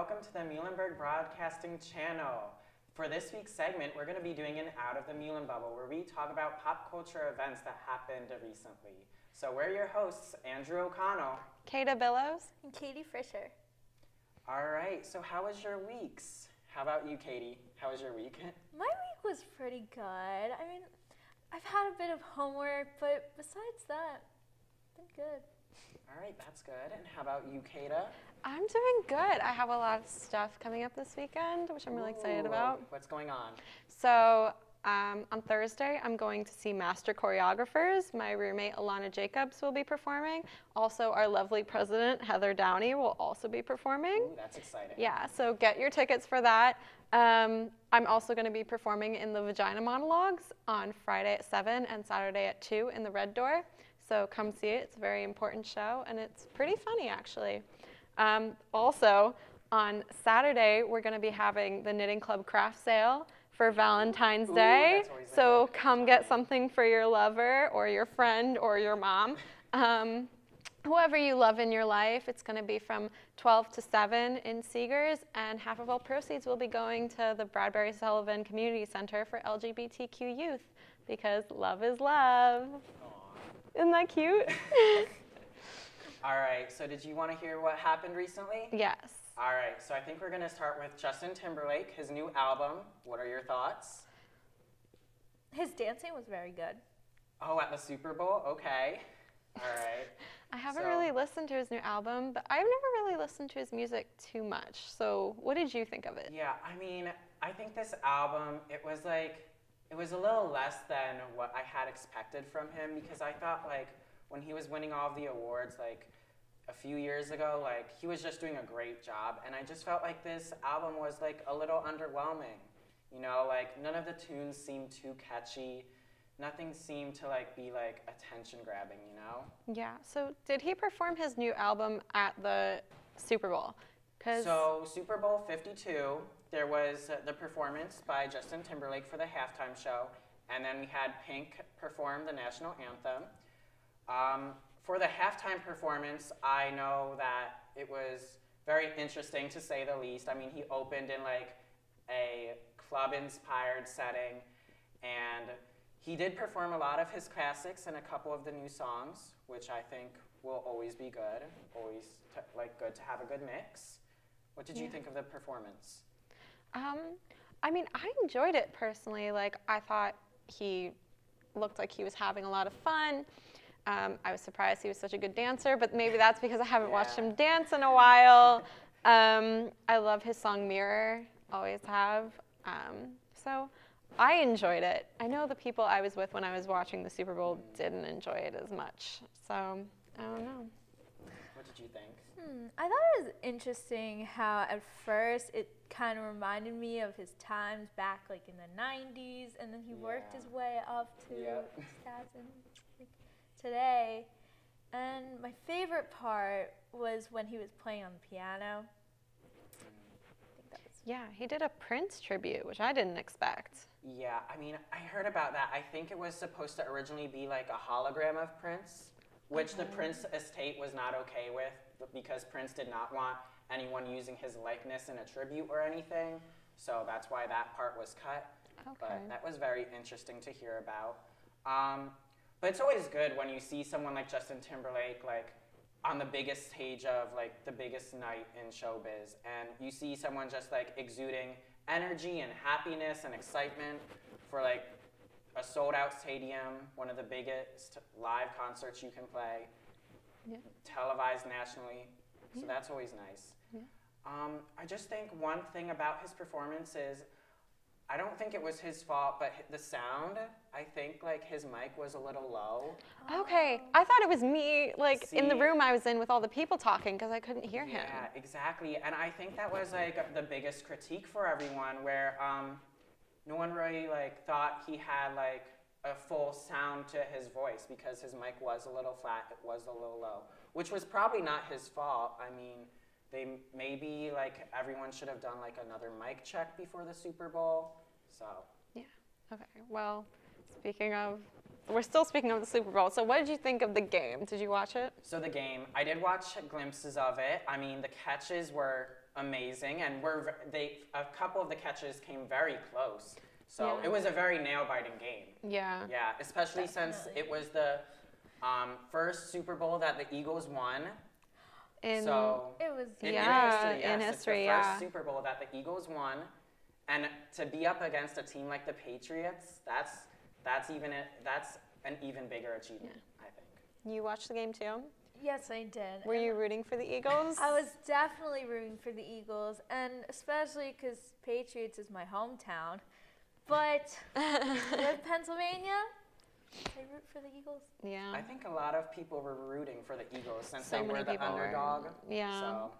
welcome to the Muhlenberg Broadcasting Channel. For this week's segment, we're going to be doing an Out of the Muhlenbubble, where we talk about pop culture events that happened recently. So we're your hosts, Andrew O'Connell, Caeda, Billows, and Katie Frischer. All right, so how was your weeks? How about you, Katie? How was your week? My week was pretty good. I mean, I've had a bit of homework, but besides that, been good. All right, that's good. And how about you, Caeda? I'm doing good. I have a lot of stuff coming up this weekend, which I'm really excited about. What's going on? So on Thursday, I'm going to see Master Choreographers. My roommate, Alana Jacobs, will be performing. Also, our lovely president, Heather Downey, will also be performing. Ooh, that's exciting. Yeah, so get your tickets for that. I'm also going to be performing in the Vagina Monologues on Friday at 7 and Saturday at 2 in the Red Door. So come see it. It's a very important show, and it's pretty funny, actually. Also, on Saturday, we're going to be having the Knitting Club craft sale for Valentine's Day. So come get something for your lover or your friend or your mom. Whoever you love in your life. It's going to be from 12 to 7 in Seegers, and half of all proceeds will be going to the Bradbury Sullivan Community Center for LGBTQ youth, because love is love. Aww. Isn't that cute? All right, so did you want to hear what happened recently? Yes. All right, so I think we're going to start with Justin Timberlake, his new album. What are your thoughts? His dancing was very good. Oh, at the Super Bowl? Okay. All right. I haven't really listened to his new album, but I've never really listened to his music too much. So what did you think of it? Yeah, I mean, I think this album, it was a little less than what I had expected from him, because I thought, like, when he was winning all of the awards, like, a few years ago, like, he was just doing a great job, and I just felt like this album was, like, a little underwhelming. You know, like, none of the tunes seemed too catchy. Nothing seemed to, like, be, like, attention-grabbing, you know? Yeah, so did he perform his new album at the Super Bowl? So, Super Bowl 52, there was the performance by Justin Timberlake for the halftime show, and then we had Pink perform the national anthem. For the halftime performance, I know that it was very interesting, to say the least. I mean, he opened in, like, a club-inspired setting, and he did perform a lot of his classics and a couple of the new songs, which I think will always be good. Always, good to have a good mix. What did you think of the performance? I mean, I enjoyed it personally. Like, I thought he looked like he was having a lot of fun. I was surprised he was such a good dancer, but maybe that's because I haven't watched him dance in a while. I love his song Mirror, always have. So I enjoyed it. I know the people I was with when I was watching the Super Bowl didn't enjoy it as much. So I don't know. What did you think? I thought it was interesting how at first it kind of reminded me of his times back, like, in the 90s, and then he worked his way up to stats and today. And my favorite part was when he was playing on the piano. Yeah, he did a Prince tribute, which I didn't expect. Yeah, I mean, I heard about that. I think it was supposed to originally be like a hologram of Prince, which the Prince estate was not okay with, because Prince did not want anyone using his likeness in a tribute or anything. So that's why that part was cut. Okay. But that was very interesting to hear about. But it's always good when you see someone like Justin Timberlake, like, on the biggest stage of, like, the biggest night in showbiz, and you see someone just, like, exuding energy and happiness and excitement for, like, a sold-out stadium, one of the biggest live concerts you can play, televised nationally. So that's always nice. I just think one thing about his performance is, I don't think it was his fault, but the sound, I think, like, his mic was a little low. Okay, I thought it was me, like, in the room I was in with all the people talking, because I couldn't hear him. Yeah, exactly. And I think that was, like, the biggest critique for everyone, where no one really, like, thought he had, like, a full sound to his voice, because his mic was a little flat, it was a little low, which was probably not his fault. I mean, maybe, like, everyone should have done, like, another mic check before the Super Bowl, so. Yeah, okay, well, we're still speaking of the Super Bowl, so what did you think of the game? Did you watch it? So the game, I did watch glimpses of it. I mean, the catches were amazing, and a couple of the catches came very close. So Yeah. it was a very nail-biting game. Yeah. Yeah, especially since it was the first Super Bowl that the Eagles won. In It was In Yeah, history, in yes, history, it's the yeah. first Super Bowl that the Eagles won, and to be up against a team like the Patriots, that's an even bigger achievement, I think. You watched the game too? Yes, I did. Were you rooting for the Eagles? I was definitely rooting for the Eagles, and especially because Patriots is my hometown. But with Pennsylvania, I root for the Eagles. Yeah. I think a lot of people were rooting for the Eagles since So they many were the people were. underdog. Yeah. So.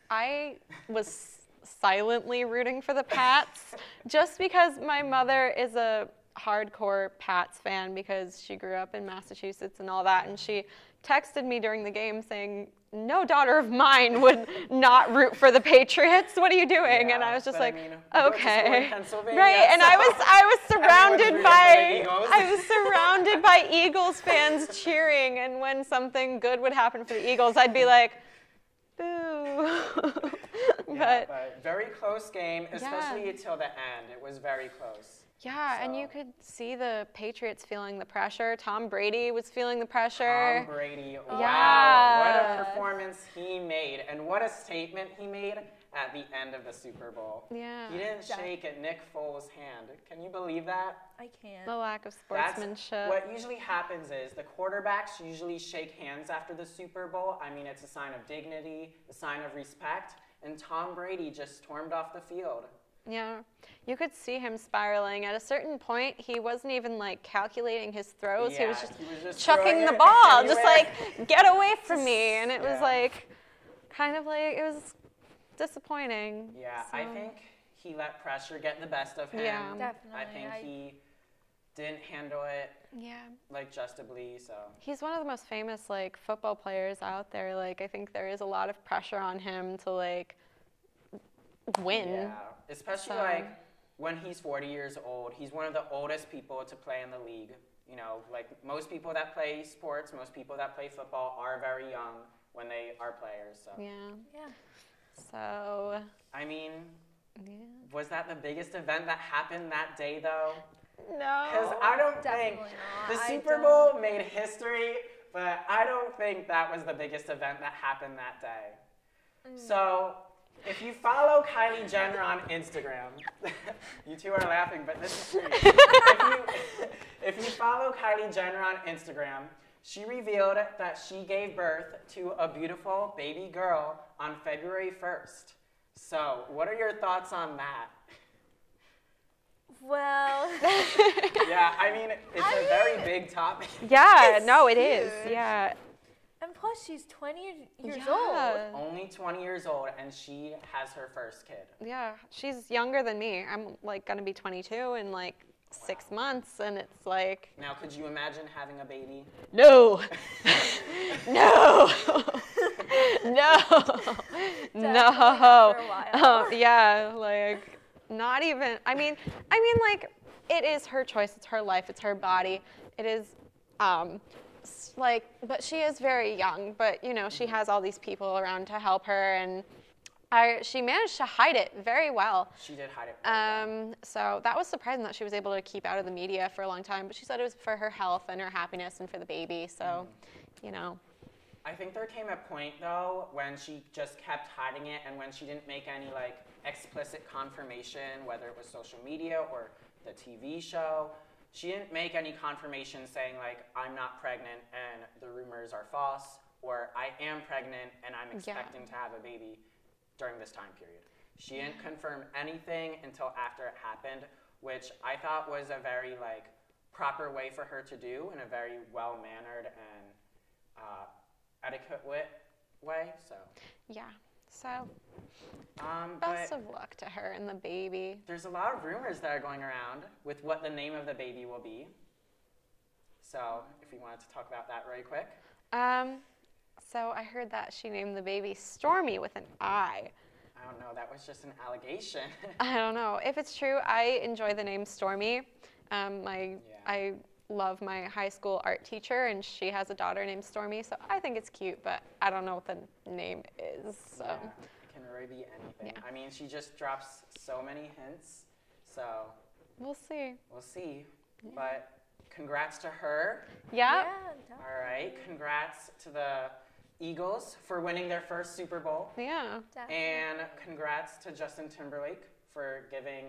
I was silently rooting for the Pats just because my mother is a hardcore Pats fan because she grew up in Massachusetts and all that, and she texted me during the game saying, "No daughter of mine would not root for the Patriots. What are you doing?" Yeah, and I was just but like, I mean, we go to school in okay, Pennsylvania, right. And so I was surrounded everyone's rooting for the Eagles. I was surrounded by Eagles fans cheering, and when something good would happen for the Eagles, I'd be like, boo. Yeah, but very close game, especially Yeah. until the end. It was very close. Yeah, and you So. could see the Patriots feeling the pressure. Tom Brady was feeling the pressure. Tom Brady, wow, Yeah. what a performance he made, and what a statement he made at the end of the Super Bowl. Yeah. He didn't shake at Nick Foles' hand. Can you believe that? I can't. The lack of That's sportsmanship. what usually happens is the quarterbacks usually shake hands after the Super Bowl. I mean, it's a sign of dignity, a sign of respect, and Tom Brady just stormed off the field. Yeah, you could see him spiraling. At a certain point, he wasn't even like calculating his throws. he was just chucking throwing the it ball, anywhere. just like, get away from me. And it was Yeah. like, kind of like, it was disappointing. Yeah, I So- think he let pressure get the best of him. Yeah. Definitely. I think he didn't handle it Yeah. like justably, so. He's one of the most famous like football players out there. Like, I think there is a lot of pressure on him to like win. Yeah, especially So- like when he's 40 years old. He's one of the oldest people to play in the league. You know, like most people that play sports, most people that play football are very young when they are players. So, Yeah. Yeah. So, I mean, yeah. was that the biggest event that happened that day though? No. Because I don't think Definitely not. the I Super don't- Bowl made history, but I don't think that was the biggest event that happened that day. So, if you follow Kylie Jenner on Instagram, you two are laughing, but this is serious. If you follow Kylie Jenner on Instagram, she revealed that she gave birth to a beautiful baby girl on February 1st. So, what are your thoughts on that? Well, Yeah, I mean, it's a very big topic. Yeah, It's no, it is. huge. Yeah. and plus she's 20 years Yeah. old. Only 20 years old, and she has her first kid. Yeah, she's younger than me. I'm like gonna be 22 in like 6 months, and it's like, Now, could you imagine having a baby? no, no, no, Definitely not for a while. yeah, like not even. I mean, like it is her choice. It's her life. It's her body. It is, like, but she is very young. But you know, she has all these people around to help her, and she managed to hide it very well. She did hide it. Very well. So that was surprising that she was able to keep out of the media for a long time. But she said it was for her health and her happiness and for the baby. So, you know. I think there came a point, though, when she just kept hiding it and when she didn't make any, like, explicit confirmation, whether it was social media or the TV show. She didn't make any confirmation saying, like, I'm not pregnant and the rumors are false, or I am pregnant and I'm expecting to have a baby during this time period. She didn't confirm anything until after it happened, which I thought was a very, like, proper way for her to do in a very well-mannered and etiquette way, so. Yeah. So But best of luck to her and the baby. there's a lot of rumors that are going around with what the name of the baby will be. So if you wanted to talk about that really quick. So I heard that she named the baby Stormy with an I. I don't know, that was just an allegation. I don't know. If it's true, I enjoy the name Stormy. I love my high school art teacher, and she has a daughter named Stormy, so I think it's cute, but I don't know what the name is. So Yeah, I can literally be anything. Yeah. I mean, she just drops so many hints. So We'll see. we'll see. Yeah. But congrats to her. Yeah. All right. Congrats to the Eagles for winning their first Super Bowl. Yeah. Definitely. And congrats to Justin Timberlake for giving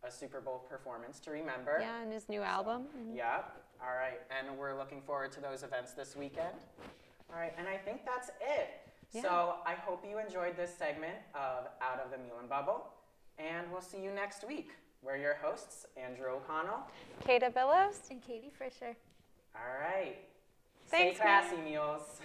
a Super Bowl performance to remember. Yeah, and his new album. Yeah. All right. And we're looking forward to those events this weekend. All right. And I think that's it. Yeah. So I hope you enjoyed this segment of Out of the Muhlenbubble. And we'll see you next week. We're your hosts, Andrew O'Connell, Caeda Billows. And Katie Frischer. All right. Thanks, Stay classy, Mules.